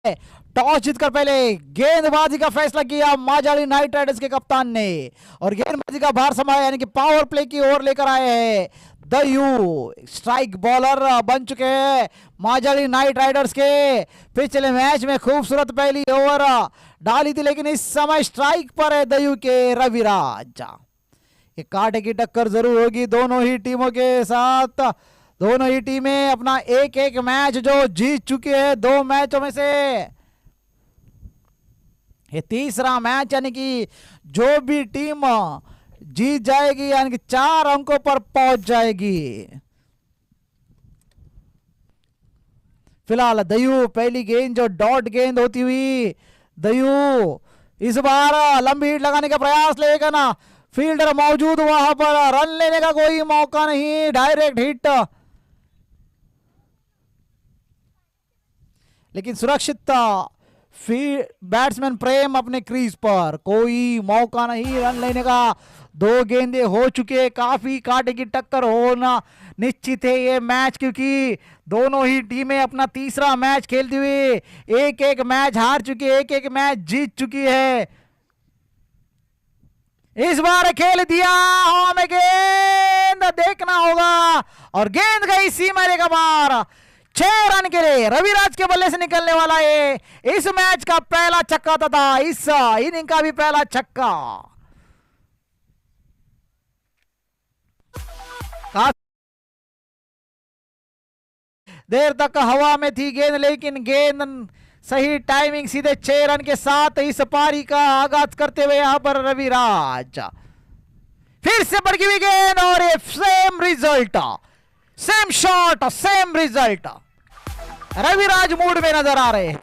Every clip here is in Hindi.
टॉस जीतकर पहले गेंदबाजी का फैसला किया माजारी नाइट राइडर्स के कप्तान ने और गेंदबाजी का भार संभाला, यानी कि पावर प्ले की ओर लेकर आए हैं दयू। स्ट्राइक बॉलर बन चुके हैं माजारी नाइट राइडर्स के। पिछले मैच में खूबसूरत पहली ओवर डाली थी, लेकिन इस समय स्ट्राइक पर है दयू के रविराज। ये कांटे की टक्कर जरूर होगी दोनों ही टीमों के साथ। दोनों ही टीमें अपना एक एक मैच जो जीत चुकी है 2 मैचों में से। ये तीसरा मैच, यानी कि जो भी टीम जीत जाएगी यानी कि 4 अंकों पर पहुंच जाएगी। फिलहाल दयू पहली गेंद जो डॉट गेंद होती हुई, दयू इस बार लंबी हिट लगाने का प्रयास लेगा ना, फील्डर मौजूद वहां पर, रन लेने का कोई मौका नहीं, डायरेक्ट हिट। लेकिन सुरक्षित बैट्समैन प्रेम अपने क्रीज पर, कोई मौका नहीं रन लेने का। 2 गेंदे हो चुके, काफी कांटे की टक्कर होना निश्चित है ये मैच, क्योंकि दोनों ही टीमें अपना तीसरा मैच खेलती हुई एक एक मैच हार चुकी है, एक एक मैच जीत चुकी है। इस बार खेल दिया हवा में गेंद, देखना होगा और गेंद गई सीमा रेखा पार। 6 रन के लिए रविराज के बल्ले से निकलने वाला है इस मैच का पहला छक्का तथा इस इनिंग का भी पहला छक्का। देर तक हवा में थी गेंद, लेकिन गेंद सही टाइमिंग सीधे 6 रन के साथ इस पारी का आगाज करते हुए यहां पर रविराज फिर से बढ़ी हुई गेंद और ये same result, same shot, same result. Raviraj mood में नजर आ रहे हैं।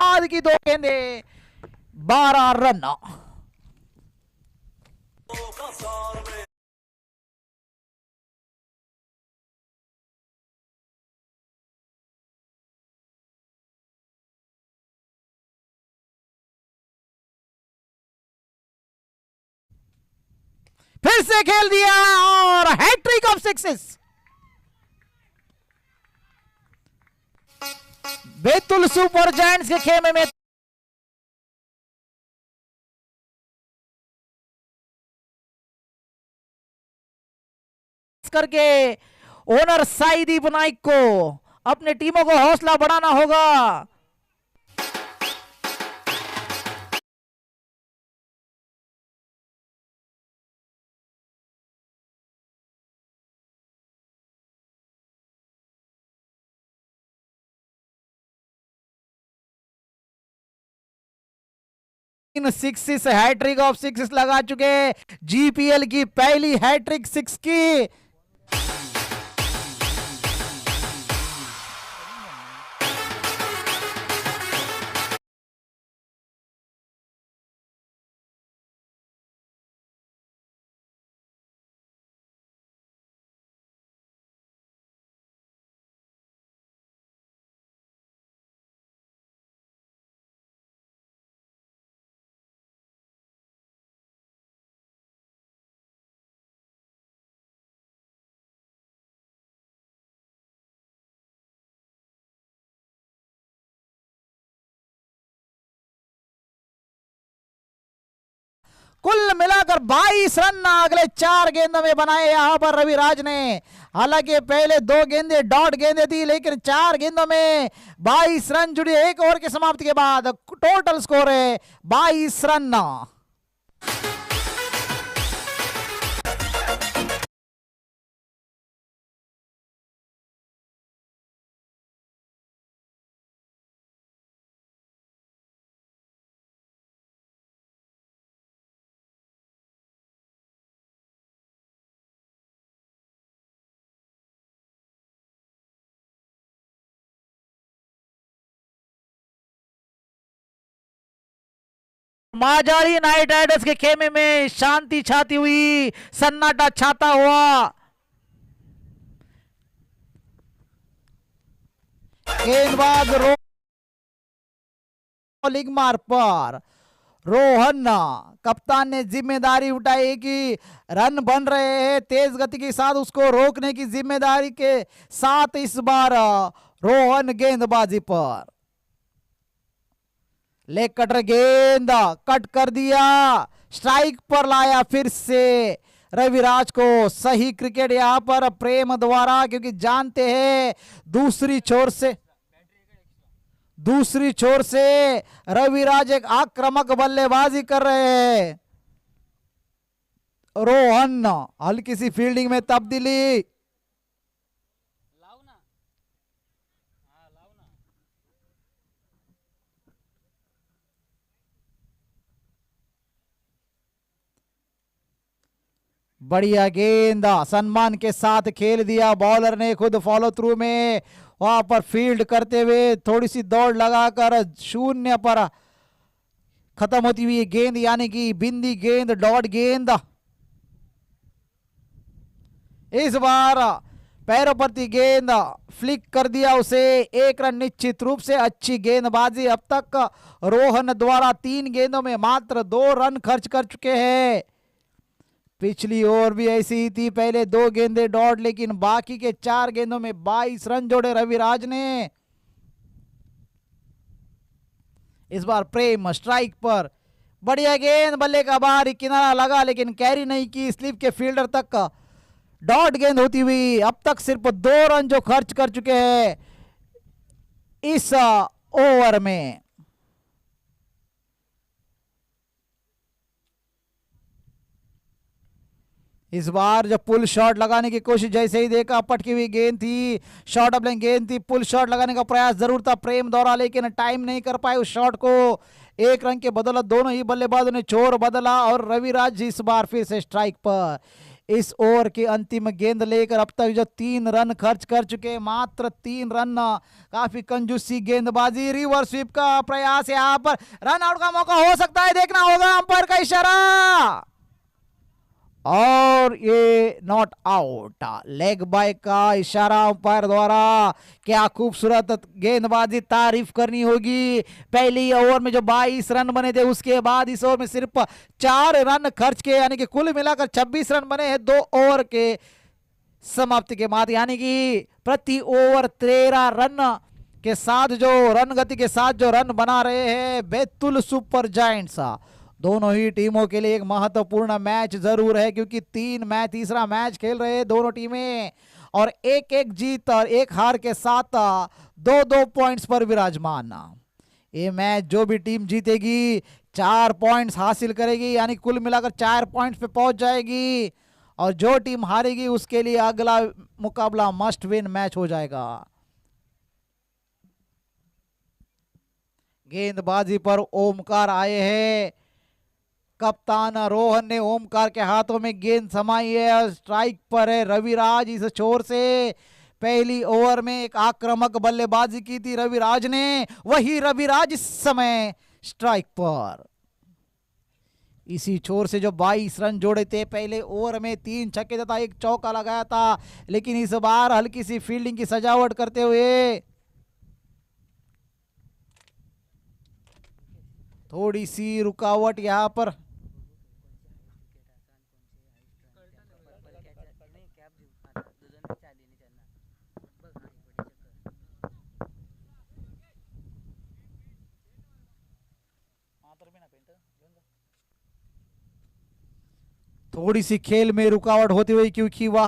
आज की 2 गेंदे 12 रन। फिर से खेल दिया और hat trick of sixes. Betul super giants के खेमे में करके ओनर साइदीप नाइक को अपने टीमों को हौसला बढ़ाना होगा। इन 6 हैट्रिक ऑफ 6 लगा चुके, जीपीएल की पहली हैट्रिक 6 की। कुल मिलाकर 22 रन अगले 4 गेंदों में बनाए यहां पर रविराज ने। हालांकि पहले 2 गेंदे डॉट गेंदे थी, लेकिन 4 गेंदों में 22 रन जुड़े। 1 ओवर की समाप्ति के बाद टोटल स्कोर है 22 रन। माजारी नाइट राइडर्स के खेमे में शांति छाती हुई, सन्नाटा छाता हुआ। गेंदबाज रोलिंग मार पर रोहन कप्तान ने जिम्मेदारी उठाई कि रन बन रहे हैं तेज गति के साथ, उसको रोकने की जिम्मेदारी के साथ इस बार रोहन गेंदबाजी पर लेग कटर गेंद कट कर दिया, स्ट्राइक पर लाया फिर से रविराज को। सही क्रिकेट यहां पर प्रेम द्वारा, क्योंकि जानते हैं दूसरी छोर से रविराज एक आक्रामक बल्लेबाजी कर रहे हैं। रोहन हल्की सी फील्डिंग में तब्दीली, बढ़िया गेंद सम्मान के साथ खेल दिया बॉलर ने, खुद फॉलो थ्रू में वहां पर फील्ड करते हुए थोड़ी सी दौड़ लगाकर शून्य पर खत्म होती हुई गेंद, यानी कि बिंदी गेंद, डॉट गेंद। इस बार पैरों प्रति गेंद फ्लिक कर दिया उसे, 1 रन निश्चित रूप से अच्छी गेंदबाजी। अब तक रोहन द्वारा 3 गेंदों में मात्र 2 रन खर्च कर चुके हैं। पिछली ओवर भी ऐसी ही थी, पहले 2 गेंदे डॉट, लेकिन बाकी के 4 गेंदों में 22 रन जोड़े रविराज ने। इस बार प्रेम स्ट्राइक पर, बढ़िया गेंद, बल्ले का बाहर किनारा लगा लेकिन कैरी नहीं की स्लिप के फील्डर तक, डॉट गेंद होती हुई। अब तक सिर्फ 2 रन जो खर्च कर चुके हैं इस ओवर में। इस बार जब पुल शॉट लगाने की कोशिश, जैसे ही देखा पटकी हुई गेंद थी, शॉर्ट ऑफ लाइन गेंद थी, पुल शॉट लगाने का प्रयास जरूर था प्रेम द्वारा, लेकिन टाइम नहीं कर पाए उस शॉट को। 1 रन के बदौलत दोनों ही बल्लेबाजों ने छोर बदला और रविराज इस बार फिर से स्ट्राइक पर। इस ओवर की अंतिम गेंद लेकर अब तक जो 3 रन खर्च कर चुके, मात्र 3 रन, काफी कंजूसी गेंदबाजी। रिवर्स स्वीप का प्रयास, यहां पर रन आउट का मौका हो सकता है, देखना होगा अंपायर का इशारा, और ये नॉट आउट। लेग बाय का इशारा अंपायर द्वारा। क्या खूबसूरत गेंदबाजी, तारीफ करनी होगी। पहली ओवर में जो 22 रन बने थे, उसके बाद इस ओवर में सिर्फ 4 रन खर्च किए, यानी कि कुल मिलाकर 26 रन बने हैं 2 ओवर के समाप्ति के बाद, यानी कि प्रति ओवर 13 रन के साथ जो रन गति के साथ जो रन बना रहे हैं बैतुल सुपर जायंट्स। दोनों ही टीमों के लिए एक महत्वपूर्ण मैच जरूर है, क्योंकि 3 मैच, तीसरा मैच खेल रहे हैं दोनों टीमें, और 1-1 जीत और 1 हार के साथ 2-2 पॉइंट्स पर विराजमान। ये मैच जो भी टीम जीतेगी 4 पॉइंट्स हासिल करेगी, यानी कुल मिलाकर 4 पॉइंट्स पे पहुंच जाएगी, और जो टीम हारेगी उसके लिए अगला मुकाबला मस्ट विन मैच हो जाएगा। गेंदबाजी पर ओमकार आए हैं, कप्तान रोहन ने ओमकार के हाथों में गेंद समाई है, स्ट्राइक पर है रविराज इस छोर से। पहली ओवर में एक आक्रामक बल्लेबाजी की थी रविराज ने, वही रविराज इस समय स्ट्राइक पर। इसी छोर से जो 22 रन जोड़े थे, पहले ओवर में 3 छक्के तथा 1 चौका लगाया था, लेकिन इस बार हल्की सी फील्डिंग की सजावट करते हुए, थोड़ी सी रुकावट यहां पर, थोड़ी सी खेल में रुकावट होती हुई, क्योंकि वह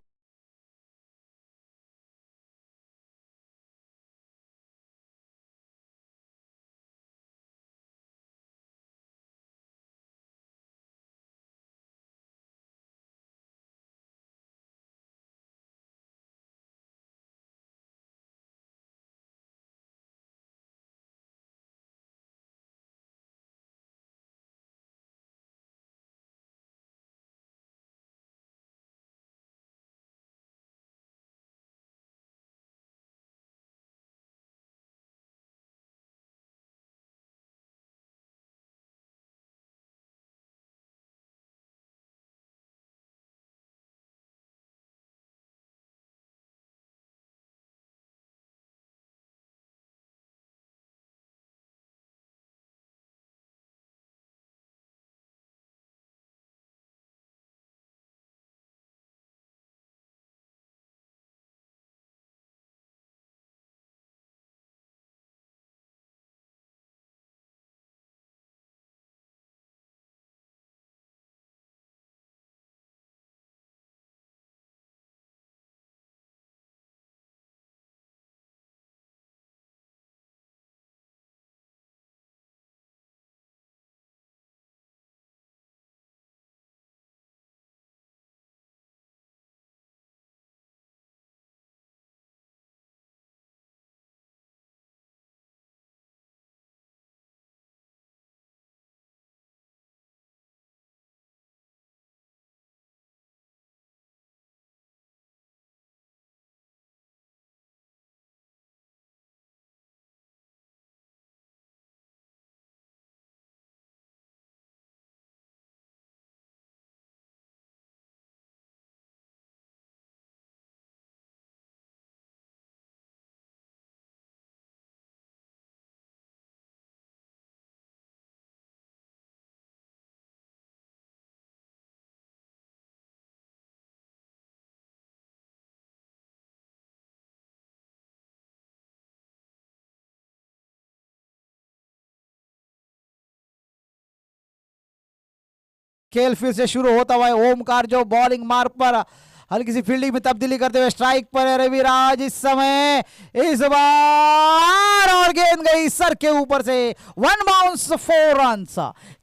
खेल फिर से शुरू होता हुआ है। ओमकार जो बॉलिंग मार्ग पर हल्की सी फील्डिंग में तब्दीली करते हुए स्ट्राइक पर है रविराज इस समय, इस बार, और गेंद गई सर के ऊपर से, 1 बाउंस 4 रन।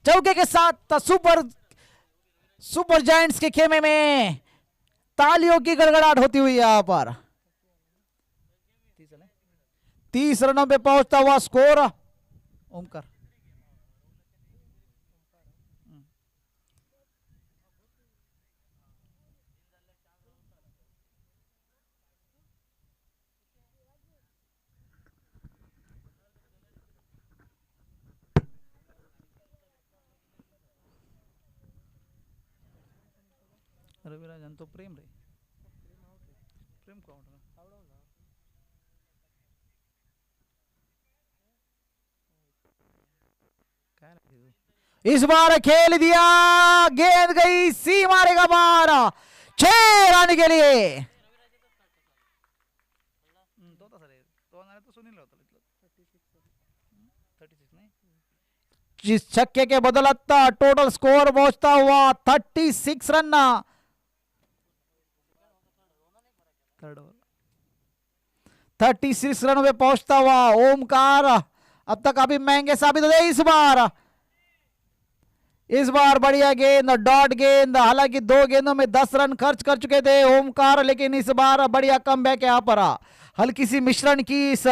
चौके के साथ सुपर जायंट्स के खेमे में तालियों की गड़गड़ाहट होती हुई यहां पर 30 रनों पे पहुंचता हुआ स्कोर। ओमकार रविराजन तो प्रेम रे प्रेम को इस बार खेल दिया, गेंद गई सी मारेगा बार, 6 रन के लिए। जिस छक्के के बदौलत टोटल स्कोर पहुंचता हुआ 36 रन। 36 रनों पे पहुंचता हुआ ओमकार अब तक अभी महंगे साबित हो गए। इस बार बढ़िया गेंद, डॉट गेंद, हालांकि 2 गेंदों में 10 रन खर्च कर चुके थे ओमकार, लेकिन इस बार बढ़िया कमबैक यहां पर हल्की सी मिश्रण की इस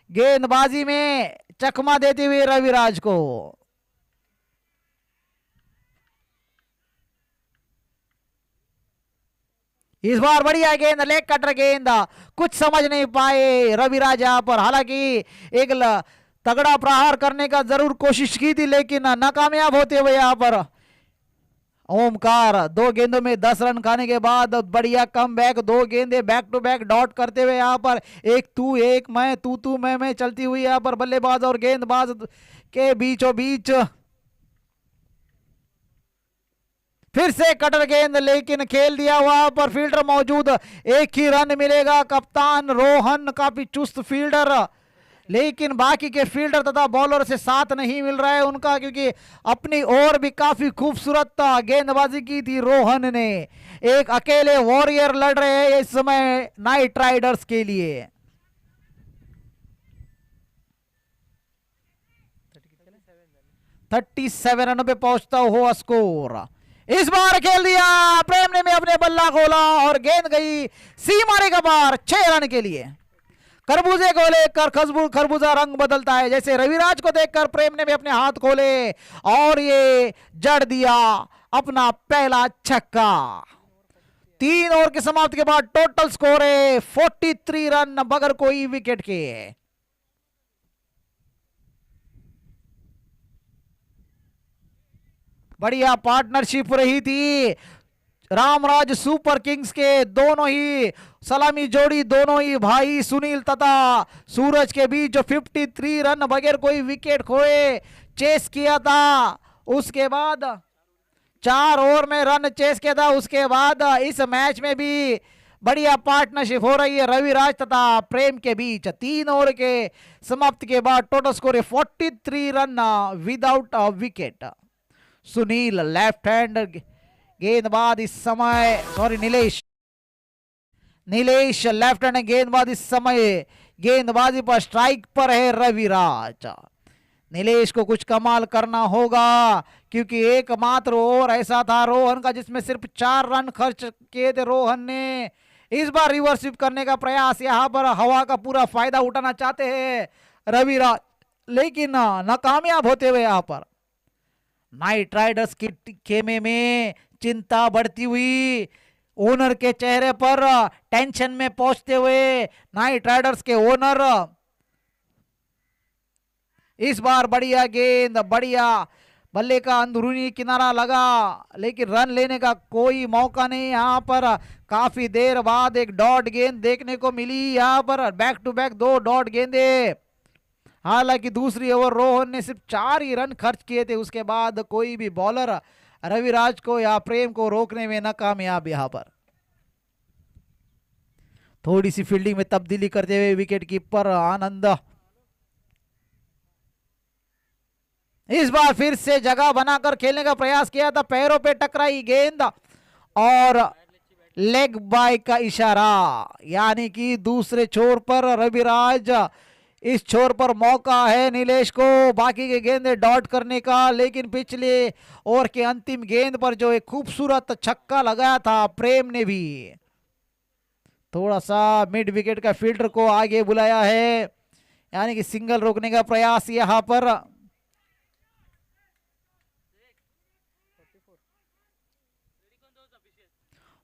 गेंदबाजी में चकमा देते हुए रविराज को। इस बार बढ़िया गेंद, लेग कटर गेंद, कुछ समझ नहीं पाए रविराज यहां पर, हालांकि एक तगड़ा प्रहार करने का जरूर कोशिश की थी लेकिन नाकामयाब होते हुए यहां पर ओमकार 2 गेंदों में 10 रन खाने के बाद बढ़िया कमबैक, 2 गेंदे बैक टू बैक डॉट करते हुए यहां पर एक तू एक मैं, तू मैं चलती हुई यहां पर बल्लेबाज और गेंदबाज के बीचों बीच। फिर से कटर गेंद, लेकिन खेल दिया वहां पर फील्डर मौजूद, एक ही रन मिलेगा। कप्तान रोहन काफी चुस्त फील्डर, लेकिन बाकी के फील्डर तथा बॉलर से साथ नहीं मिल रहा है उनका, क्योंकि अपनी ओर भी काफी खूबसूरत गेंदबाजी की थी रोहन ने। एक अकेले वॉरियर लड़ रहे हैं इस समय नाइट राइडर्स के लिए। थर्टी 37 रनों पे पहुंचता हुआ स्कोर। इस बार खेल दिया प्रेम ने अपने बल्ला खोला और गेंद गई सी मारे का बार, 6 रन के लिए। खरबूजे को लेकर खरबूजा रंग बदलता है, जैसे रविराज को देखकर प्रेम ने भी अपने हाथ खोले और ये जड़ दिया अपना पहला छक्का। 3 ओवर की समाप्ति के बाद टोटल स्कोर है 43 रन बगैर कोई विकेट के। बढ़िया पार्टनरशिप रही थी रामराज सुपर किंग्स के दोनों ही सलामी जोड़ी, दोनों ही भाई सुनील तथा सूरज के बीच जो 53 रन बगैर कोई विकेट खोए चेस किया था। उसके बाद 4 ओवर में रन चेस किया था। उसके बाद इस मैच में भी बढ़िया पार्टनरशिप हो रही है रविराज तथा प्रेम के बीच। 3 ओवर के समाप्ति के बाद टोटल स्कोर है 43 run without wicket. Sunil left hand गेंदबाज इस समय, सॉरी नीलेश लेफ्ट हैंड गेंदबाज इस समय गेंदबाजी पर स्ट्राइक पर है रविराज। नीलेश को कुछ कमाल करना होगा, क्योंकि एकमात्र ओवर ऐसा था रोहन का जिसमें सिर्फ 4 रन खर्च किए थे रोहन ने। इस बार रिवर्स स्वीप करने का प्रयास, यहां पर हवा का पूरा फायदा उठाना चाहते हैं रविराज, लेकिन नाकामयाब होते हुए यहां पर नाइट राइडर्स के खेमे में चिंता बढ़ती हुई ओनर के चेहरे पर, टेंशन में पहुंचते हुए नाइट राइडर्स के ओनर। इस बार बढ़िया गेंद, बढ़िया बल्ले का अंदरूनी किनारा लगा, लेकिन रन लेने का कोई मौका नहीं। यहां पर काफी देर बाद एक डॉट गेंद देखने को मिली, यहां पर बैक टू बैक 2 डॉट गेंदे। हालांकि दूसरी ओवर रोहन ने सिर्फ 4 ही रन खर्च किए थे, उसके बाद कोई भी बॉलर रविराज को या प्रेम को रोकने में नाकामयाब। यहां पर थोड़ी सी फील्डिंग में तब्दीली करते हुए विकेट कीपर आनंद। इस बार फिर से जगह बनाकर खेलने का प्रयास किया था, पैरों पे टकराई गेंद और लेग बाय का इशारा, यानी कि दूसरे छोर पर रविराज, इस छोर पर मौका है नीलेश को बाकी के गेंदे डॉट करने का। लेकिन पिछले ओवर के अंतिम गेंद पर जो एक खूबसूरत छक्का लगाया था प्रेम ने भी, थोड़ा सा मिड विकेट का फील्डर को आगे बुलाया है, यानी कि सिंगल रोकने का प्रयास यहां पर।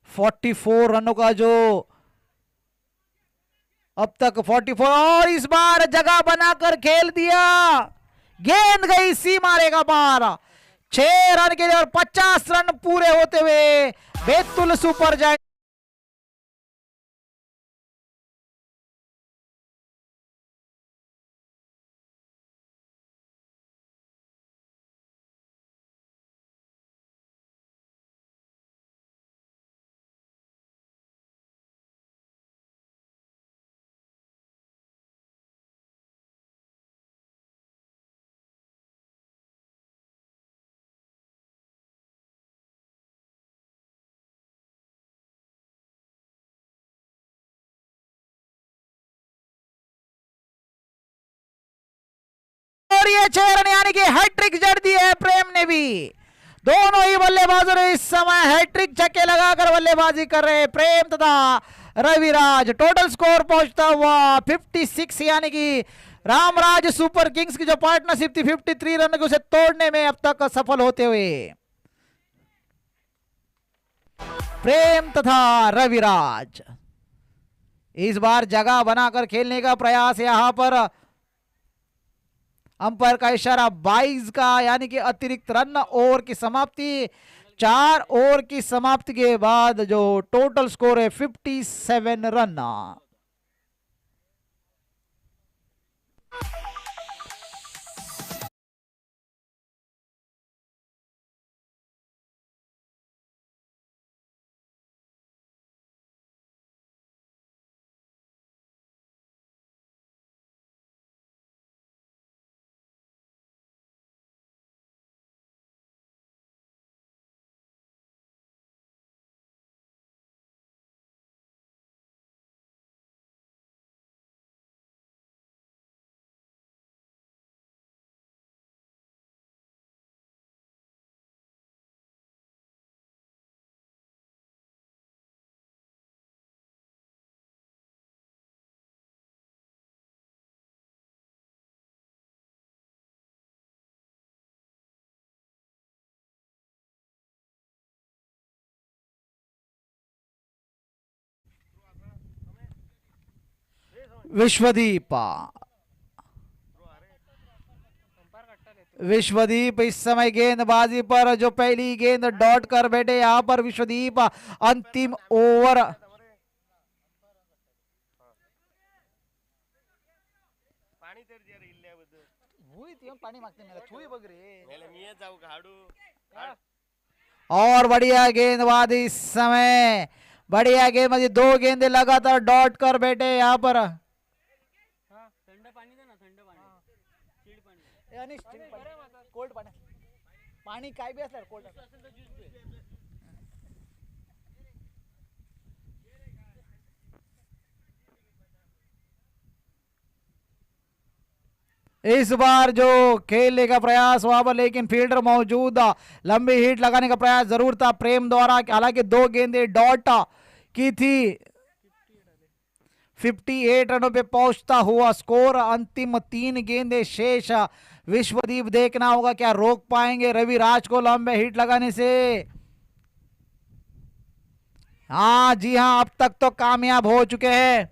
44 रनों का जो अब तक 44, और इस बार जगह बनाकर खेल दिया, गेंद गई सीमा रेखा पार, 6 रन के लिए और 50 रन पूरे होते हुए बैतूल सुपर जायंट और ये 6 रन यानी कि हैट्रिक जड़ दी है प्रेम ने भी। दोनों ही बल्लेबाजों ने इस समय हैट्रिक छक्के लगाकर बल्लेबाजी कर रहे हैं, प्रेम तथा रविराज। टोटल स्कोर पहुंचता हुआ 56, यानी कि रामराज सुपर किंग्स की जो पार्टनरशिप थी 53 रन को उसे तोड़ने में अब तक सफल होते हुए प्रेम तथा रविराज। इस बार जगह बनाकर खेलने का प्रयास, यहां पर अंपायर का इशारा 22 का, यानी कि अतिरिक्त रन। ओवर की समाप्ति, 4 ओवर की समाप्ति के बाद जो टोटल स्कोर है 57 रन। विश्वदीप इस समय गेंदबाजी पर जो पहली गेंद डॉट कर बैठे, यहां पर विश्वदीप अंतिम ओवर। और बढ़िया गेंदबाजी इस समय, बढ़िया गेंदबाजी, 2 गेंदे लगातार डॉट कर बैठे यहां पर। कोल्ड पानी काय भी असलं कोल्ड। इस बार जो खेलने का प्रयास वहां पर, लेकिन फील्डर मौजूद, लंबी हिट लगाने का प्रयास जरूर था प्रेम द्वारा, हालांकि 2 गेंदे डॉट की थी। 58 रनों पे पहुंचता हुआ स्कोर, अंतिम 3 गेंदे शेष। विश्वदीप देखना होगा क्या रोक पाएंगे रविराज को लंबे हिट लगाने से। हाँ जी हाँ, अब तक तो कामयाब हो चुके हैं।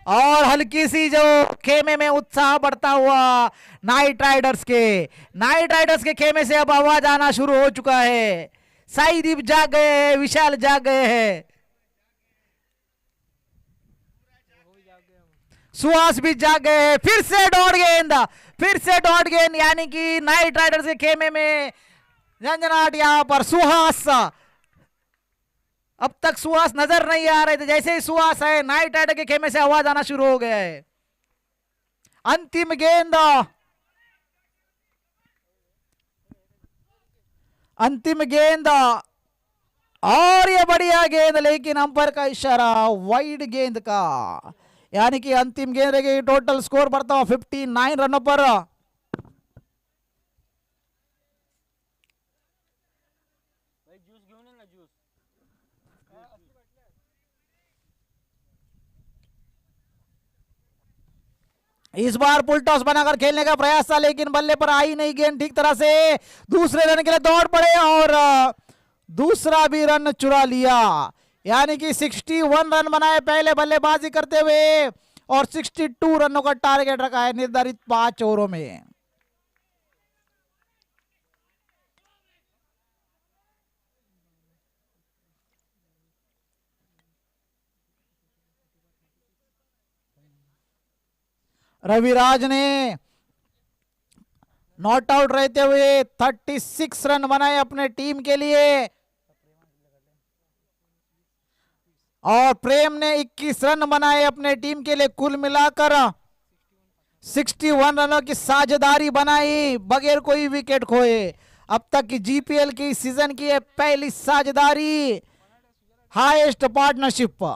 और हल्की सी जो खेमे में उत्साह बढ़ता हुआ नाइट राइडर्स के खेमे से अब आवाज आना शुरू हो चुका है। साईदीप जाग गए हैं, विशाल जाग गए हैं, सुहास भी जाग गए हैं। फिर से डॉट गेंद, यानी कि नाइट राइडर्स के खेमे में झंझनाट। यहां पर सुहास, अब तक सुहास नजर नहीं आ रहे थे, जैसे ही सुहास है नाइट राइडर के खेमे से आवाज आना शुरू हो गया है। अंतिम गेंद, अंतिम गेंद और ये बढ़िया गेंद, लेकिन अंपायर का इशारा वाइड गेंद का, यानी कि अंतिम गेंद रहेगी। टोटल स्कोर बढ़ता हुआ 59 रनों पर। इस बार पुल टॉस बनाकर खेलने का प्रयास था, लेकिन बल्ले पर आई नहीं गेंद ठीक तरह से। दूसरे रन के लिए दौड़ पड़े और दूसरा भी रन चुरा लिया, यानी कि 61 रन बनाए पहले बल्लेबाजी करते हुए और 62 रनों का टारगेट रखा है निर्धारित 5 ओवरों में। रविराज ने नॉट आउट रहते हुए 36 रन बनाए अपने टीम के लिए और प्रेम ने 21 रन बनाए अपने टीम के लिए। कुल मिलाकर 61 रनों की साझेदारी बनाई बगैर कोई विकेट खोए। अब तक की जीपीएल की सीजन की पहली साझेदारी, हाईएस्ट पार्टनरशिप।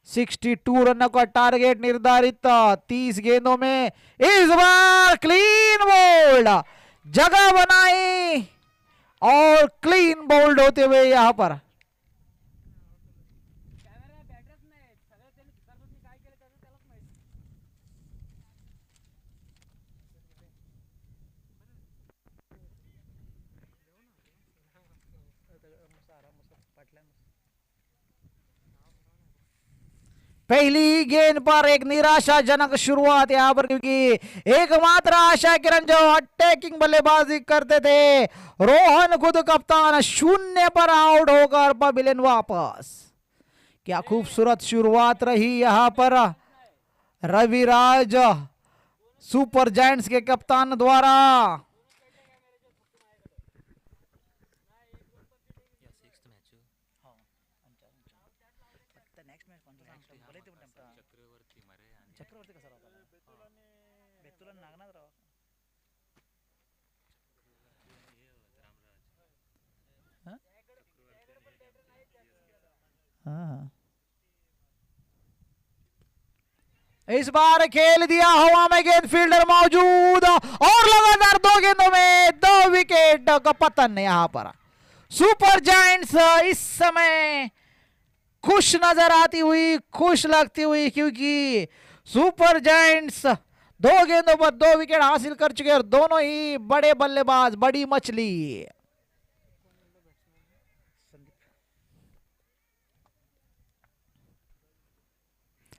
62 रनों का टारगेट निर्धारित 30 गेंदों में। इस बार क्लीन बोल्ड, जगह बनाई और क्लीन बोल्ड होते हुए यहां पर पहली गेंद पर एक निराशाजनक शुरुआत यहां पर, क्योंकि एकमात्र आशा किरण जो अटैकिंग बल्लेबाजी करते थे, रोहन खुद कप्तान, शून्य पर आउट होकर पवेलियन वापस। क्या खूबसूरत शुरुआत रही यहां पर रविराज सुपर जायंट्स के कप्तान द्वारा। इस बार खेल दिया हवा में गेंद, फील्डर मौजूद और लगातार 2 गेंदों में 2 विकेट का पतन यहां पर। सुपर जायंट्स इस समय खुश नजर आती हुई, खुश लगती हुई, क्योंकि सुपर जायंट्स 2 गेंदों पर 2 विकेट हासिल कर चुके और दोनों ही बड़े बल्लेबाज, बड़ी मछली।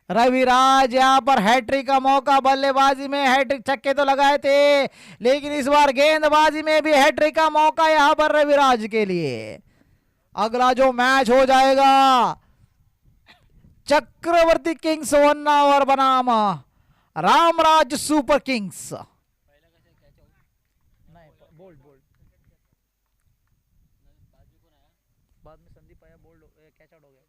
रविराज यहां पर हैट्रिक का मौका, बल्लेबाजी में हैट्रिक, छक्के तो लगाए थे, लेकिन इस बार गेंदबाजी में भी हैट्रिक का मौका यहां पर रविराज के लिए। अगला जो मैच हो जाएगा चक्रवर्ती किंग्स वन्नावर बनाम रामराज सुपर किंग्स। बोल्ड बाद में संदीप आया, बोल्ड कैच आउट हो गया।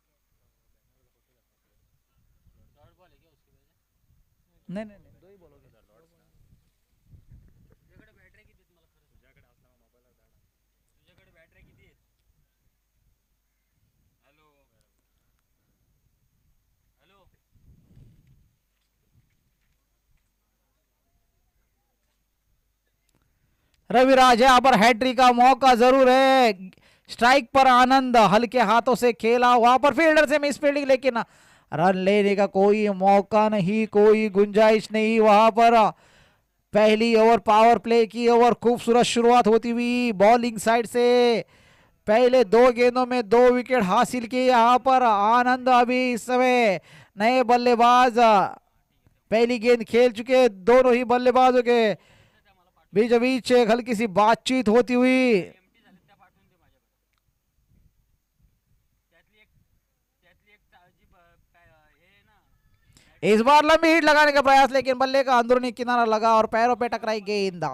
नहीं 2 ही बोलोगे। रविराज यहां पर हैट्रिक का मौका जरूर है, स्ट्राइक पर आनंद हल्के हाथों से खेला, वहां पर फील्डर से मिस फील्डिंग, लेकिन रन लेने का कोई मौका नहीं, कोई गुंजाइश नहीं वहां पर। पहली ओवर पावर प्ले की ओवर, खूबसूरत शुरुआत होती हुई बॉलिंग साइड से, पहले 2 गेंदों में 2 विकेट हासिल किए यहां पर आनंद। अभी इस समय नए बल्लेबाज पहली गेंद खेल चुके, दोनों ही बल्लेबाजों के बीच बीच एक हल्की सी बातचीत होती हुई। इस बार लंबी हिट लगाने का प्रयास, लेकिन बल्ले का अंदरूनी किनारा लगा और पैरों पे टकराई गेंद।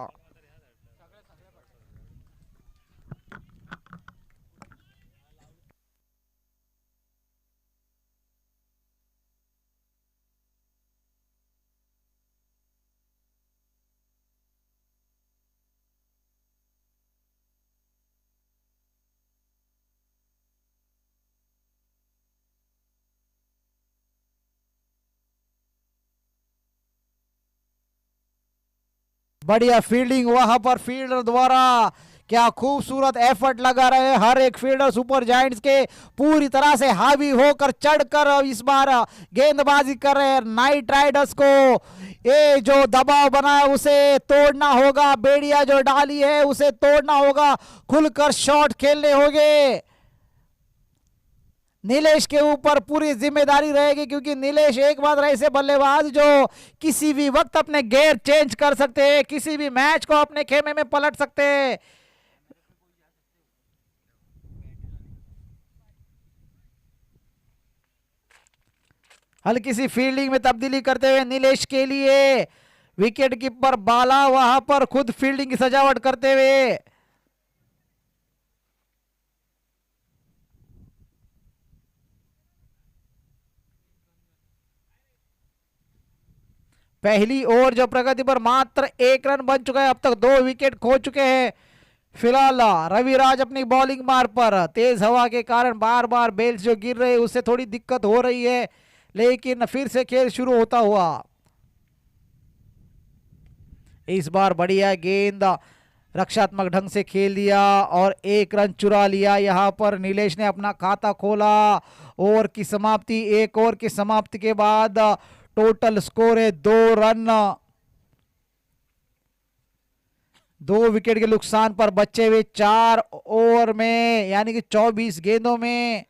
बढ़िया फील्डिंग वहां पर फील्डर द्वारा, क्या खूबसूरत एफर्ट लगा रहे हर एक फील्डर सुपर जायंट्स के, पूरी तरह से हावी होकर चढ़कर इस बार गेंदबाजी कर रहे हैं। नाइट राइडर्स को ये जो दबाव बना है उसे तोड़ना होगा, बेड़िया जो डाली है उसे तोड़ना होगा, खुलकर शॉट खेलने होंगे। नीलेश के ऊपर पूरी जिम्मेदारी रहेगी, क्योंकि नीलेश एकमात्र ऐसे बल्लेबाज जो किसी भी वक्त अपने गेयर चेंज कर सकते हैं, किसी भी मैच को अपने खेमे में पलट सकते हैं। हल्की सी फील्डिंग में तब्दीली करते हुए नीलेश के लिए विकेट कीपर बाला वहां पर खुद फील्डिंग की सजावट करते हुए। पहली ओवर जो प्रगति पर मात्र 1 रन बन चुका है, अब तक 2 विकेट खो चुके हैं फिलहाल रविराज अपनी बॉलिंग मार पर, तेज हवा के कारण बार बार बेल्स जो गिर रहे उससे थोड़ी दिक्कत हो रही है, लेकिन फिर से खेल शुरू होता हुआ। इस बार बढ़िया गेंद रक्षात्मक ढंग से खेल दिया और 1 रन चुरा लिया। यहां पर नीलेश ने अपना खाता खोला। ओवर की समाप्ति, 1 ओवर की समाप्ति के बाद टोटल स्कोर है 2 रन। 2 विकेट के नुकसान पर बचे हुए 4 ओवर में, यानी कि 24 गेंदों में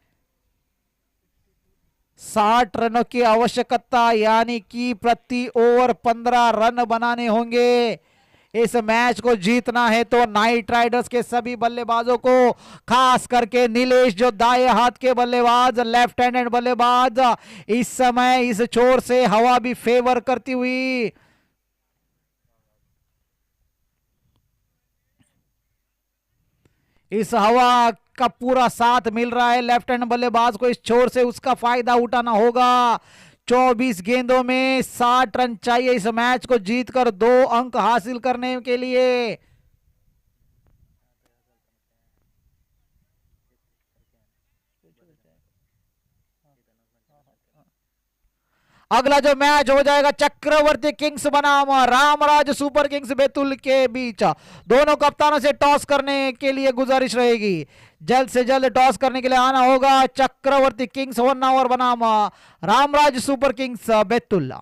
60 रनों की आवश्यकता, यानी कि प्रति ओवर 15 रन बनाने होंगे। इस मैच को जीतना है तो नाइट राइडर्स के सभी बल्लेबाजों को, खास करके नीलेश जो दाएं हाथ के बल्लेबाज, लेफ्ट हैंडेड बल्लेबाज, इस समय इस छोर से हवा भी फेवर करती हुई। इस हवा का पूरा साथ मिल रहा है लेफ्ट हैंड बल्लेबाज को, इस छोर से उसका फायदा उठाना होगा। 24 गेंदों में 60 रन चाहिए इस मैच को जीतकर 2 अंक हासिल करने के लिए। अगला जो मैच हो जाएगा चक्रवर्ती किंग्स बनाम रामराज सुपर किंग्स बैतूल के बीच। दोनों कप्तानों से टॉस करने के लिए गुजारिश रहेगी, जल्द से जल्द टॉस करने के लिए आना होगा। चक्रवर्ती किंग्स 1 ओवर बनाम रामराज सुपर किंग्स बैतूल।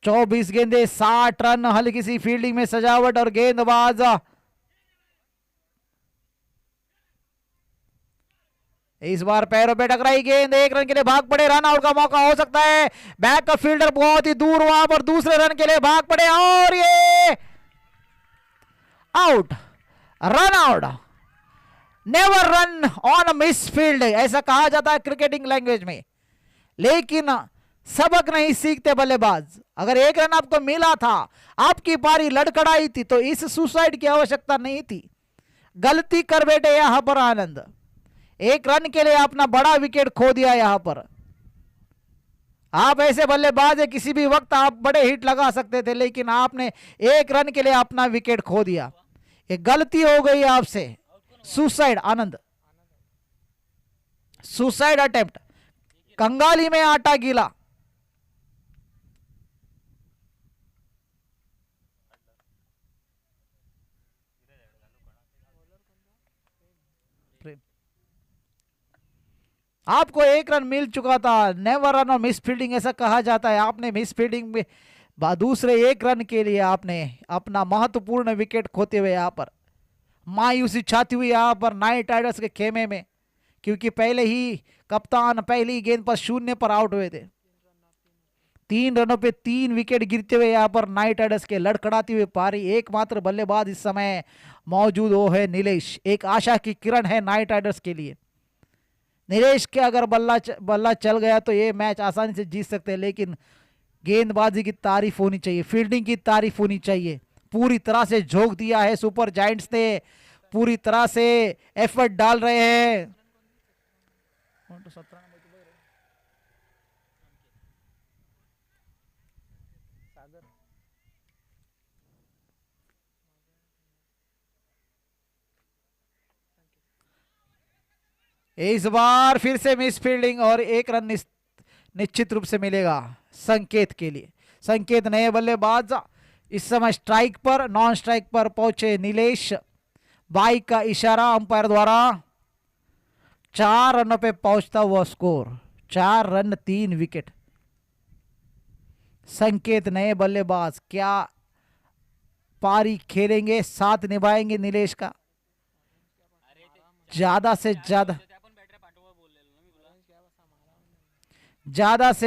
24 गेंदे 60 रन, हल्की सी फील्डिंग में सजावट और गेंदबाज इस बार पैरों पे टकराई गेंद, 1 रन के लिए भाग पड़े, रन आउट का मौका हो सकता है। बैक का फील्डर बहुत ही दूर, वहां पर दूसरे रन के लिए भाग पड़े और ये out, run out. Never run on miss field ऐसा कहा जाता है क्रिकेटिंग लैंग्वेज में, लेकिन सबक नहीं सीखते बल्लेबाज। अगर 1 रन आपको मिला था, आपकी पारी लड़खड़ाई थी, तो इस सुसाइड की आवश्यकता नहीं थी। गलती कर बैठे यहां पर आनंद, 1 रन के लिए अपना बड़ा विकेट खो दिया। यहां पर आप ऐसे बल्लेबाज है, किसी भी वक्त आप बड़े हिट लगा सकते थे, लेकिन आपने 1 रन के लिए अपना विकेट खो दिया। ये गलती हो गई आपसे। सुसाइड आनंद, सुसाइड अटेम्प्ट, कंगाली में आटा गीला। आपको 1 रन मिल चुका था, नेवर रन और मिस फील्डिंग ऐसा कहा जाता है। आपने मिस फील्डिंग में दूसरे 1 रन के लिए आपने अपना महत्वपूर्ण विकेट खोते हुए यहां पर मायूसी छाती हुई यहां पर नाइट राइडर्स के खेमे में, क्योंकि पहले ही कप्तान पहली गेंद पर 0 पर आउट हुए थे। 3 रनों पे 3 विकेट गिरते हुए यहां पर नाइट राइडर्स के लड़खड़ाती हुई पारी। एकमात्र बल्लेबाज इस समय मौजूद वो है नीलेश, एक आशा की किरण है नाइट राइडर्स के लिए। नीलेश के अगर बल्ला चल गया तो ये मैच आसानी से जीत सकते हैं, लेकिन गेंदबाजी की तारीफ होनी चाहिए, फील्डिंग की तारीफ होनी चाहिए। पूरी तरह से झोंक दिया है सुपर जायंट्स ने, पूरी तरह से एफर्ट डाल रहे हैं। इस बार फिर से मिस फील्डिंग और 1 रन निश्चित रूप से मिलेगा संकेत के लिए। संकेत नए बल्लेबाज इस समय स्ट्राइक पर, नॉन स्ट्राइक पर पहुंचे नीलेश। बाइक का इशारा अंपायर द्वारा। 4 रनों पे पहुंचता हुआ स्कोर, 4 रन 3 विकेट। संकेत नए बल्लेबाज क्या पारी खेलेंगे, साथ निभाएंगे नीलेश का। ज्यादा से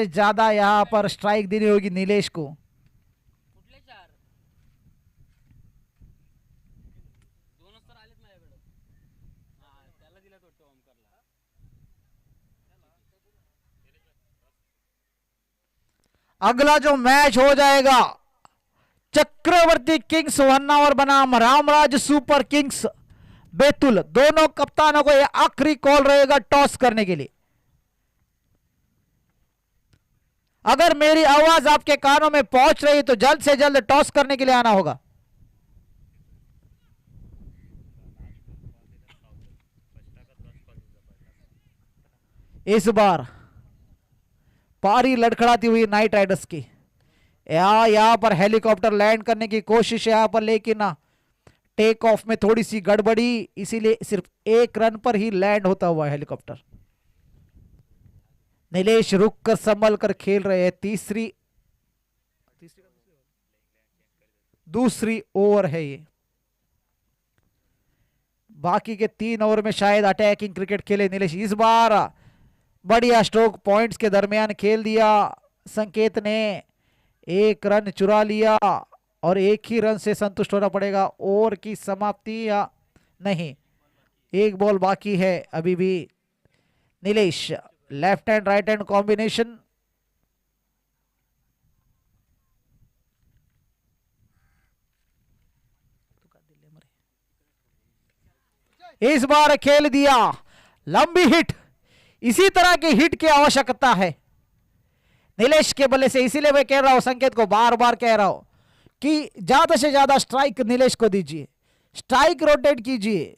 ज्यादा यहां पर स्ट्राइक देनी होगी नीलेश को। अगला जो मैच हो जाएगा चक्रवर्ती किंग्स 1 ओवर बनाम रामराज सुपर किंग्स बैतूल। दोनों कप्तानों को यह आखिरी कॉल रहेगा टॉस करने के लिए। अगर मेरी आवाज आपके कानों में पहुंच रही तो जल्द से जल्द टॉस करने के लिए आना होगा। इस बार पारी लड़खड़ाती हुई नाइट राइडर्स की। यहां पर हेलीकॉप्टर लैंड करने की कोशिश यहां पर, लेकिन टेक ऑफ में थोड़ी सी गड़बड़ी, इसीलिए सिर्फ 1 रन पर ही लैंड होता हुआ हेलीकॉप्टर। नीलेश रुक कर संभल कर खेल रहे हैं। दूसरी ओवर है ये। बाकी के 3 ओवर में शायद अटैकिंग क्रिकेट खेले नीलेश। इस बार बढ़िया स्ट्रोक पॉइंट्स के दरमियान खेल दिया संकेत ने। 1 रन चुरा लिया और 1 ही रन से संतुष्ट होना पड़ेगा। ओवर की समाप्ति या नहीं, 1 बॉल बाकी है अभी भी। Nilesh left hand right hand combination. इस बार खेल दिया लंबी हिट। इसी तरह की हिट की आवश्यकता है नीलेश के बल्ले से। इसीलिए मैं कह रहा हूं, संकेत को बार बार कह रहा हूं कि ज्यादा से ज्यादा स्ट्राइक नीलेश को दीजिए, स्ट्राइक रोटेट कीजिए,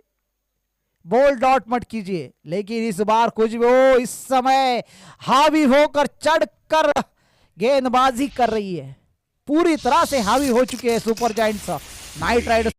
बॉल डॉट मत कीजिए। लेकिन इस बार कुछ भी हो, इस समय हावी होकर चढ़कर गेंदबाजी कर रही है, पूरी तरह से हावी हो चुके हैं सुपर जायंट्स नाइट राइडर्स।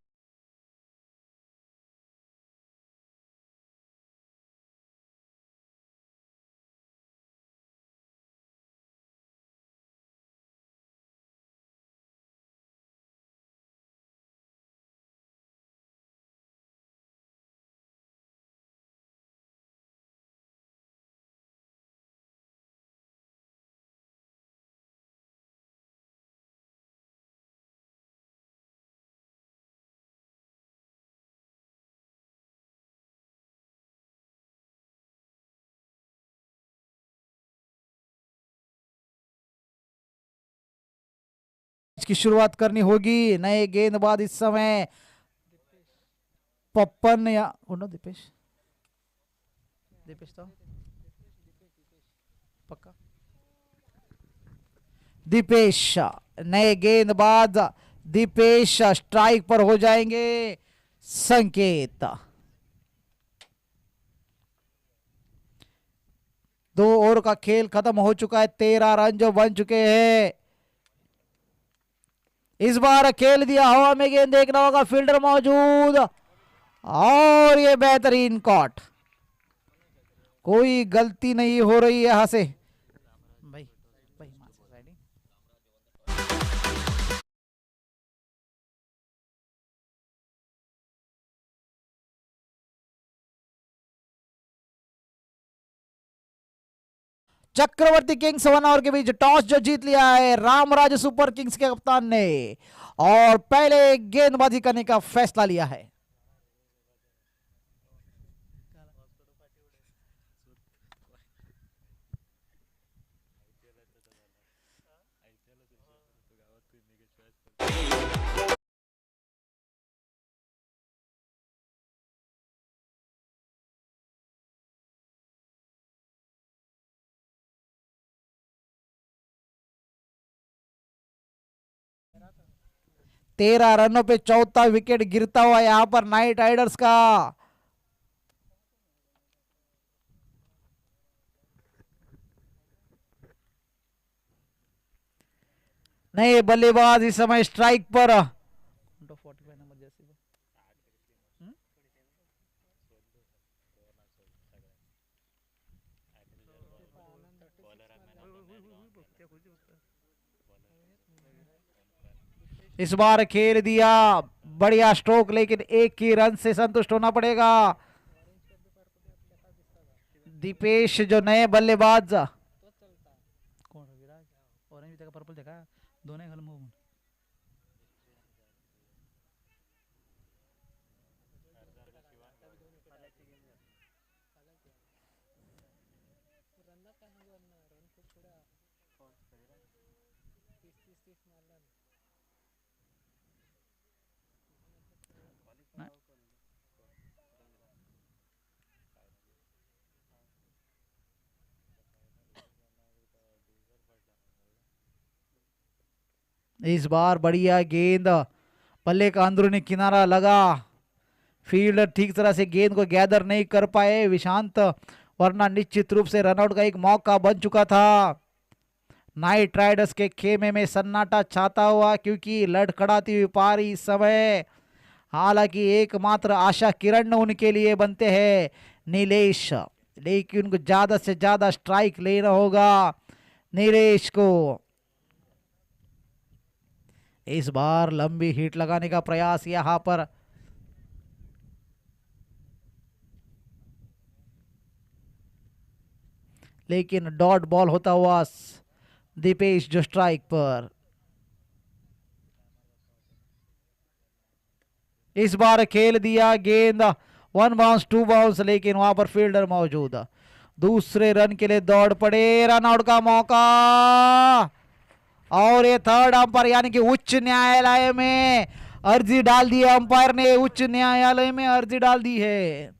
की शुरुआत करनी होगी। नए गेंदबाज इस समय पप्पन या दीपेश तो पक्का दीपेश, नए गेंदबाज दीपेश स्ट्राइक पर हो जाएंगे। संकेत 2 ओवर का खेल खत्म हो चुका है। 13 रन जो बन चुके हैं। इस बार खेल दिया हवा में गेंद, देखना होगा फील्डर मौजूद और ये बेहतरीन कॉट। कोई गलती नहीं हो रही यहां से। चक्रवर्ती किंग्स 1 ओवर के बीच टॉस जो जीत लिया है रामराज सुपर किंग्स के कप्तान ने और पहले गेंदबाजी करने का फैसला लिया है। तेरह रनों पे 14 विकेट गिरता हुआ यहां पर नाइट राइडर्स का। नए बल्लेबाज इस समय स्ट्राइक पर। इस बार खेल दिया बढ़िया स्ट्रोक, लेकिन 1 ही रन से संतुष्ट होना पड़ेगा। दीपेश जो नए बल्लेबाज पर्पल देखा दोनों इस बार बढ़िया गेंद, बल्ले का अंदरूनी किनारा लगा। फील्डर ठीक तरह से गेंद को गैदर नहीं कर पाए। विशांत वरना निश्चित रूप से रनआउट का एक मौका बन चुका था। नाइट राइडर्स के खेमे में सन्नाटा छाता हुआ, क्योंकि लड़खड़ाती हुई पारी इस समय, हालांकि एकमात्र आशा किरण उनके लिए बनते हैं नीलेश, लेकिन उनको ज्यादा से ज्यादा स्ट्राइक लेना होगा नीलेश को। इस बार लंबी हिट लगाने का प्रयास यहां पर, लेकिन डॉट बॉल होता हुआ दीपेश जो स्ट्राइक पर। इस बार खेल दिया गेंद, 1 बाउंस 2 बाउंस, लेकिन वहां पर फील्डर मौजूद। दूसरे रन के लिए दौड़ पड़े, रन आउट का मौका, और ये थर्ड अंपायर यानी कि उच्च न्यायालय में अर्जी डाल दी है। अंपायर ने उच्च न्यायालय में अर्जी डाल दी है,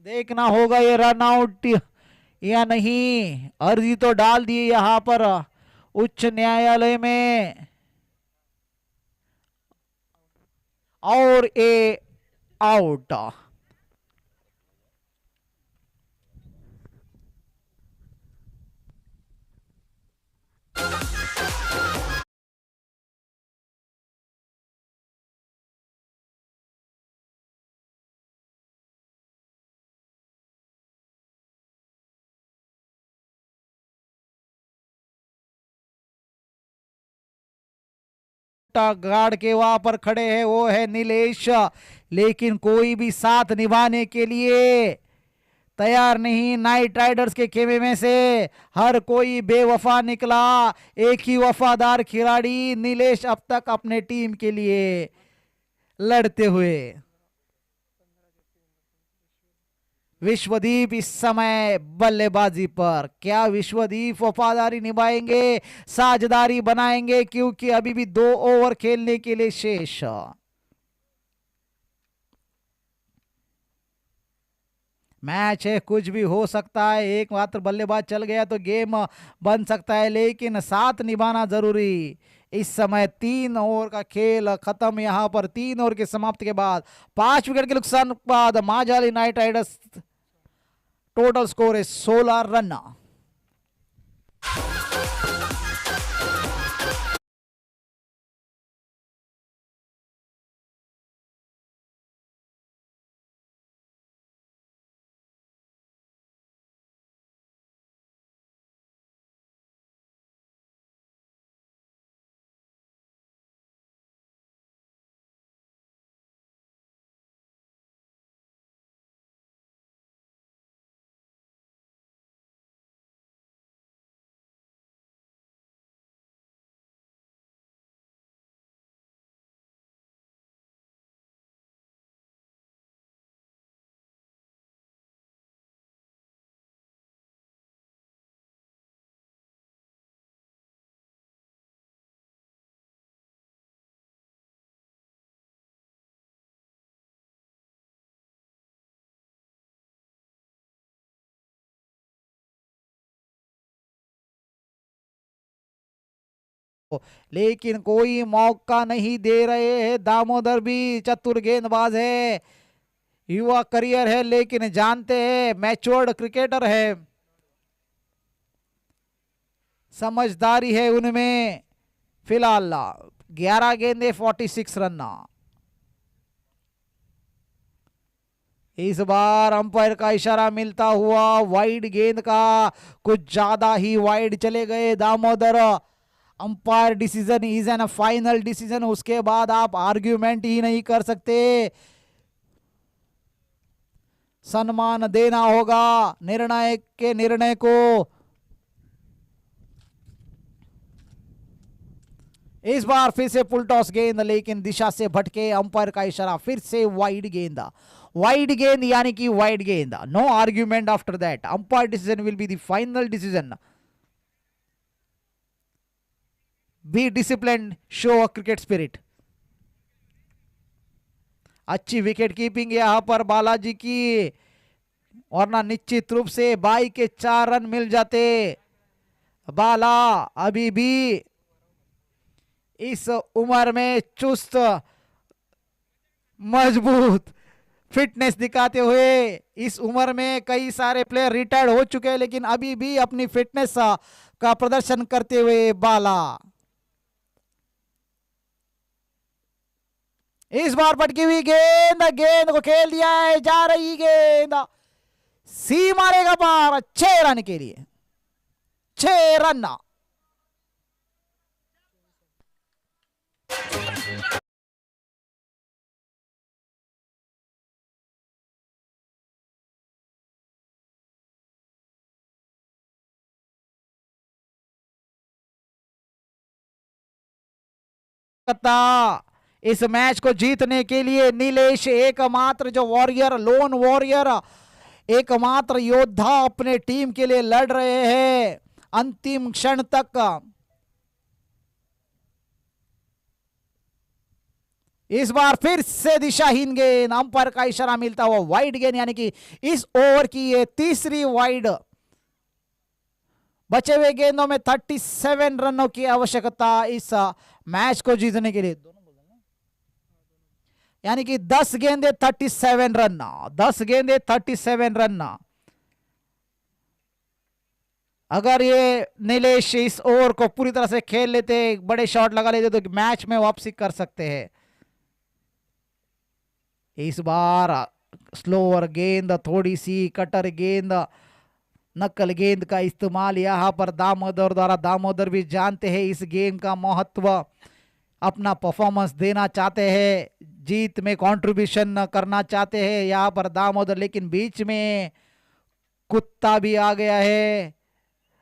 देखना होगा ये रन आउट या नहीं। अर्जी तो डाल दी यहां पर उच्च न्यायालय में, और ए आउट। गार्ड के वहां पर खड़े हैं वो है नीलेश, लेकिन कोई भी साथ निभाने के लिए तैयार नहीं। नाइट राइडर्स के खेमे में से हर कोई बेवफा निकला, एक ही वफादार खिलाड़ी नीलेश अब तक अपने टीम के लिए लड़ते हुए। विश्वदीप इस समय बल्लेबाजी पर, क्या विश्वदीप वफादारी निभाएंगे, साझेदारी बनाएंगे, क्योंकि अभी भी 2 ओवर खेलने के लिए शेष। मैच है, कुछ भी हो सकता है, एक मात्र बल्लेबाज चल गया तो गेम बन सकता है, लेकिन साथ निभाना जरूरी। इस समय 3 ओवर का खेल खत्म, यहां पर 3 ओवर के समाप्ति के बाद 5 विकेट के नुकसान के बाद माजाली नाइट राइडर्स टोटल स्कोर है 16 रन। लेकिन कोई मौका नहीं दे रहे हैं। दामोदर भी चतुर गेंदबाज है, युवा करियर है, लेकिन जानते हैं मैच्योर्ड क्रिकेटर है, समझदारी है उनमें। फिलहाल 11 गेंदे 46 रन। इस बार अंपायर का इशारा मिलता हुआ वाइड गेंद का, कुछ ज्यादा ही वाइड चले गए Damodar. Umpire decision is an final decision, उसके बाद आप आर्ग्यूमेंट ही नहीं कर सकते, सम्मान देना होगा निर्णायक के निर्णय को। इस बार फिर से फुल टॉस गेंद, लेकिन दिशा से भटके, अंपायर का इशारा, फिर से वाइड गेंद। वाइड गेंद यानी कि वाइड गेंद, no argument after that, umpire decision will be the final decision. Be discipline, show a cricket spirit. अच्छी विकेट कीपिंग यहां पर बालाजी की, वरना निश्चित रूप से बाई के 4 रन मिल जाते। बाला अभी भी इस उम्र में चुस्त, मजबूत, फिटनेस दिखाते हुए। इस उम्र में कई सारे प्लेयर रिटायर्ड हो चुके हैं, लेकिन अभी भी अपनी फिटनेस का प्रदर्शन करते हुए बाला। इस बार पटकी हुई गेंद, गेंद को खेल दिया है, जा रही गेंद, सी मारेगा पार 6 रन के लिए, 6 रन। इस मैच को जीतने के लिए नीलेश एकमात्र जो वॉरियर, लोन वॉरियर, एकमात्र योद्धा अपने टीम के लिए लड़ रहे हैं अंतिम क्षण तक। इस बार फिर से दिशाहीन गेंद, अंपायर का इशारा मिलता हुआ वाइड गेंद, यानी कि इस ओवर की ये तीसरी वाइड। बचे हुए गेंदों में 37 रनों की आवश्यकता इस मैच को जीतने के लिए, यानी कि 10 गेंदे 37 रन, 10 गेंदे 37 रन। अगर ये नीलेश इस ओवर को पूरी तरह से खेल लेते, बड़े शॉट लगा लेते, तो मैच में वापसी कर सकते हैं। इस बार स्लोअर गेंद, थोड़ी सी कटर गेंद, नकल गेंद का इस्तेमाल यहां पर दामोदर द्वारा। दामोदर भी जानते हैं इस गेम का महत्व, अपना परफॉर्मेंस देना चाहते हैं, जीत में कंट्रीब्यूशन करना चाहते हैं यहां पर दामोदर। लेकिन बीच में कुत्ता भी आ गया है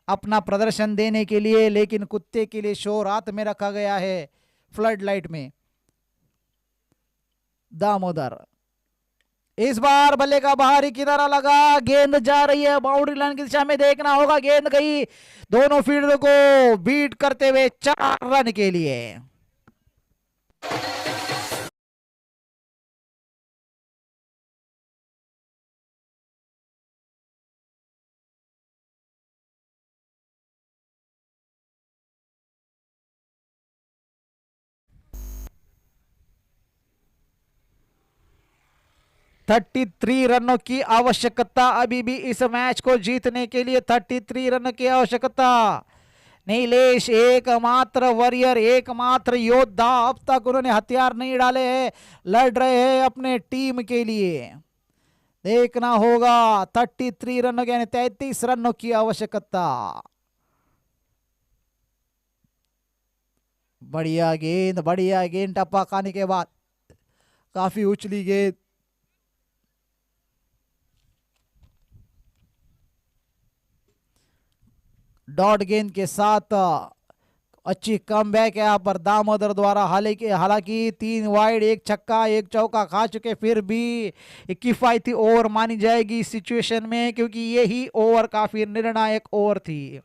अपना प्रदर्शन देने के लिए, लेकिन कुत्ते के लिए शो रात में रखा गया है फ्लड लाइट में। दामोदर इस बार बल्ले का बाहरी किनारा लगा, गेंद जा रही है बाउंड्री लाइन की दिशा में, देखना होगा, गेंद गई दोनों फील्डर को बीट करते हुए 4 रन के लिए। थर्टी 33 रनों की आवश्यकता अभी भी इस मैच को जीतने के लिए, 33 रन की आवश्यकता। नीलेश एकमात्र वॉरियर, एकमात्र योद्धा, अब तक उन्होंने हथियार नहीं डाले हैं, लड़ रहे हैं अपने टीम के लिए। देखना होगा 33 रनों यानी 33 रनों की आवश्यकता। बढ़िया गेंद टप्पा खाने के बाद काफी उछली गेंद, डॉट गेंद के साथ अच्छी कमबैक है यहाँ पर दामोदर द्वारा। हालांकि 3 वाइड, 1 छक्का, 1 चौका खा चुके, फिर भी किफायती ओवर मानी जाएगी इस सिचुएशन में, क्योंकि यही ओवर काफी निर्णायक ओवर थी।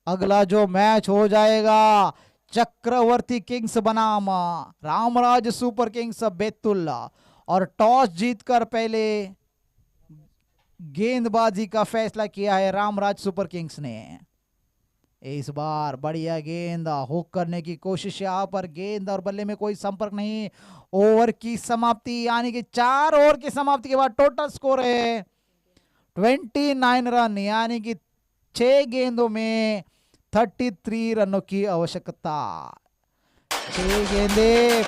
अगला जो मैच हो जाएगा चक्रवर्ती किंग्स बनाम रामराज सुपर किंग्स बैतूल, और टॉस जीतकर पहले गेंदबाजी का फैसला किया है रामराज सुपर किंग्स ने। इस बार बढ़िया गेंद, हुक करने की कोशिश, यहां पर गेंद और बल्ले में कोई संपर्क नहीं। ओवर की समाप्ति, यानी कि 4 ओवर की समाप्ति के बाद टोटल स्कोर है 29 रन, यानी कि 6 गेंदों में 33 रनों की आवश्यकता। 6 गेंदे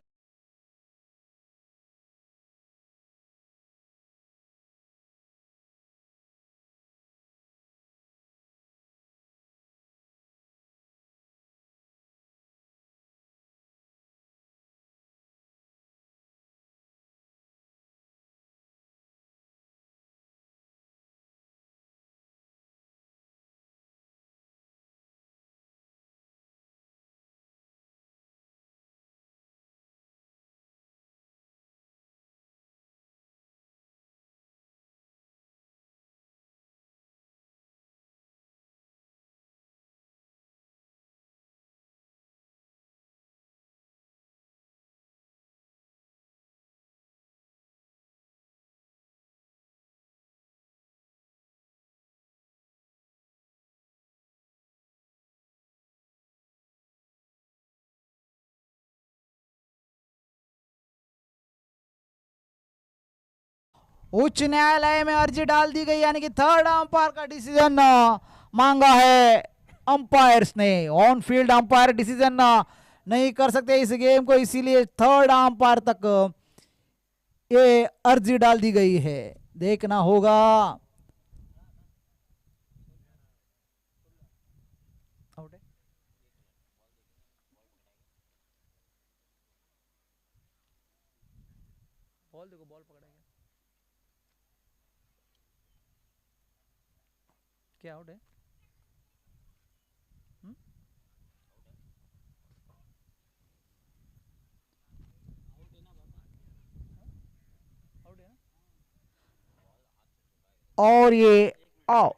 उच्च न्यायालय में अर्जी डाल दी गई, यानी कि थर्ड अंपायर का डिसीजन मांगा है अंपायर्स ने। ऑन फील्ड अंपायर डिसीजन नहीं कर सकते इस गेम को, इसीलिए थर्ड अंपायर तक ये अर्जी डाल दी गई है। देखना होगा। बॉल देखो, बॉल पकड़ा गया, क्या आउट है? और ये आओ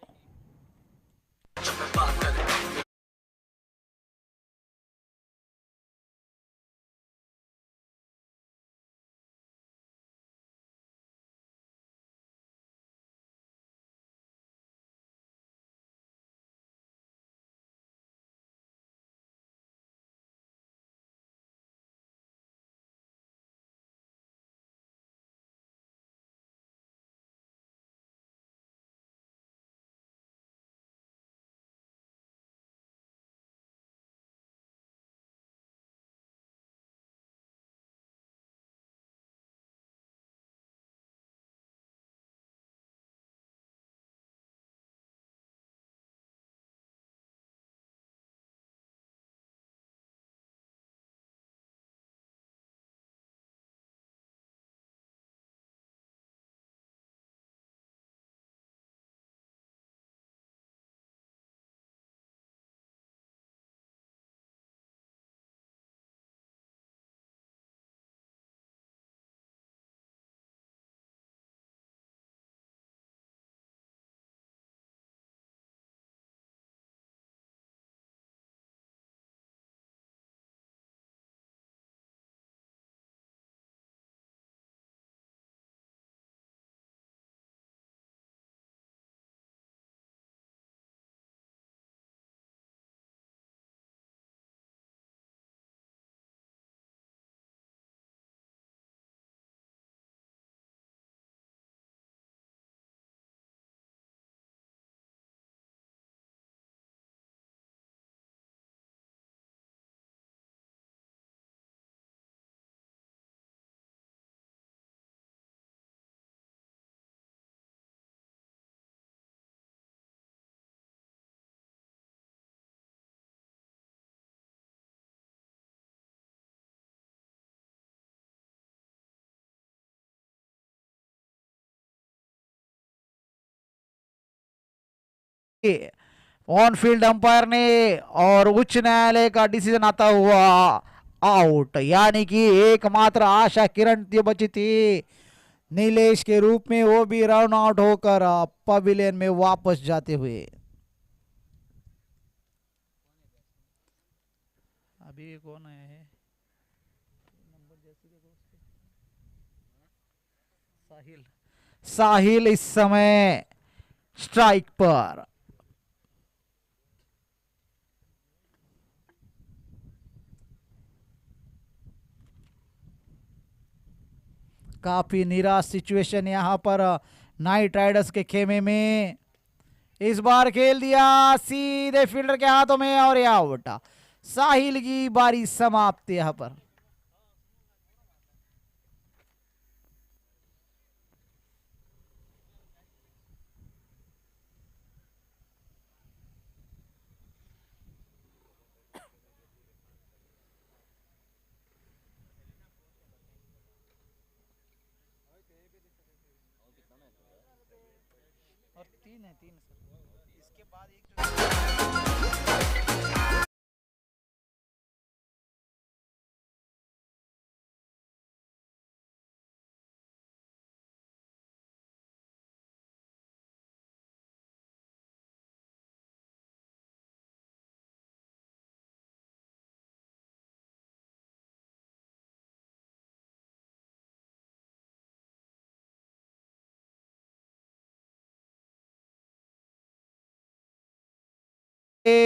ऑन फील्ड अंपायर ने और उच्च न्यायालय का डिसीजन आता हुआ आउट, यानी कि एकमात्र आशा किरण बची थी नीलेश के रूप में, वो भी रन आउट होकर पवेलियन में वापस जाते हुए। अभी कौन है? साहिल। साहिल इस समय स्ट्राइक पर। काफी निराश सिचुएशन यहां पर नाइट राइडर्स के खेमे में। इस बार खेल दिया सीधे फील्डर के हाथों में और ये आउट। साहिल की बारी समाप्त यहां पर। और तीन है, तीन सर। इसके बाद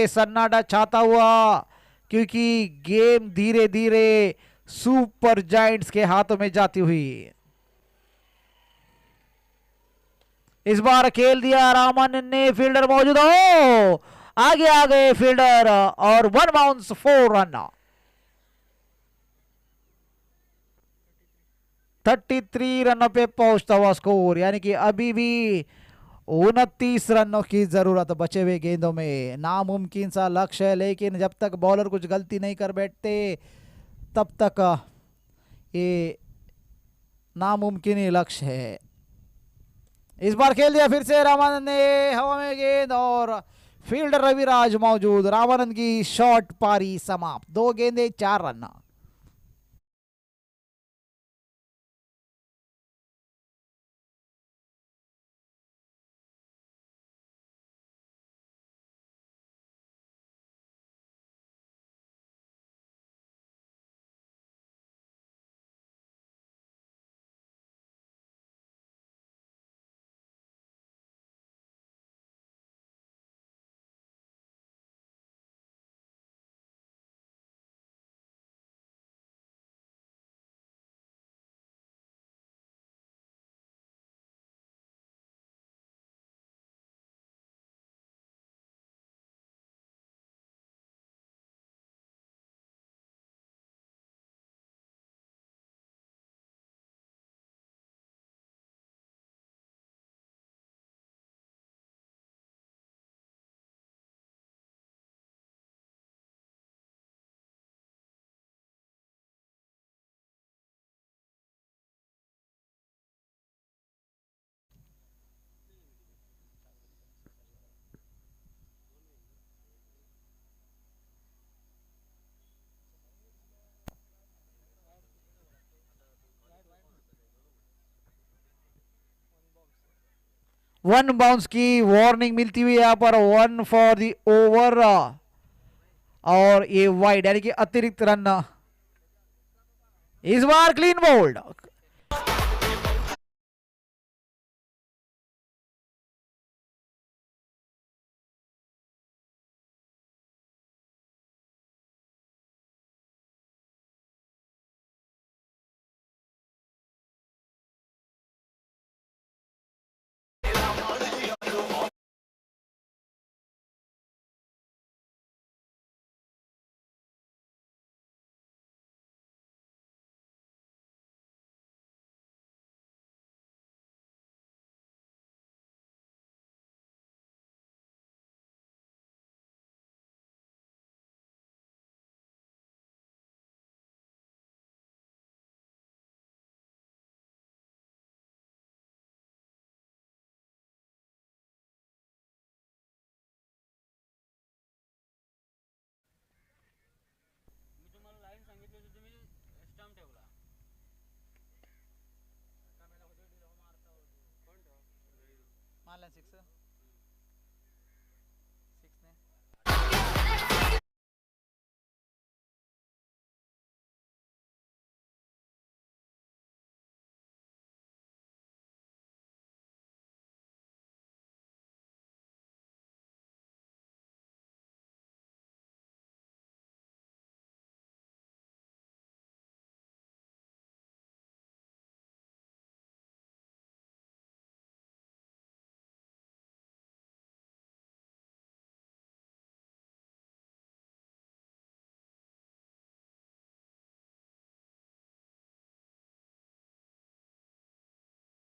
सन्नाटा छाता हुआ, क्योंकि गेम धीरे धीरे सुपर जायंट्स के हाथों में जाती हुई। इस बार खेल दिया रामन ने, फील्डर मौजूद हो, आगे आ गए फील्डर और 1 बाउंस 4 रन। 33 रनों पे पहुंचता हुआ स्कोर, यानी कि अभी भी 29 रनों की जरूरत बचे हुए गेंदों में। नामुमकिन सा लक्ष्य है, लेकिन जब तक बॉलर कुछ गलती नहीं कर बैठते तब तक ये नामुमकिन ही लक्ष्य है। इस बार खेल दिया फिर से रामानंद ने, हवा में गेंद और फील्डर रविराज मौजूद। रामानंद की शॉट पारी समाप्त, 2 गेंदे 4 रन। वन बाउंस की वार्निंग मिलती हुई यहाँ पर, 1 फॉर द ओवर और ये वाइड, यानी कि अतिरिक्त रन। इस बार क्लीन बोल्ड। मान 6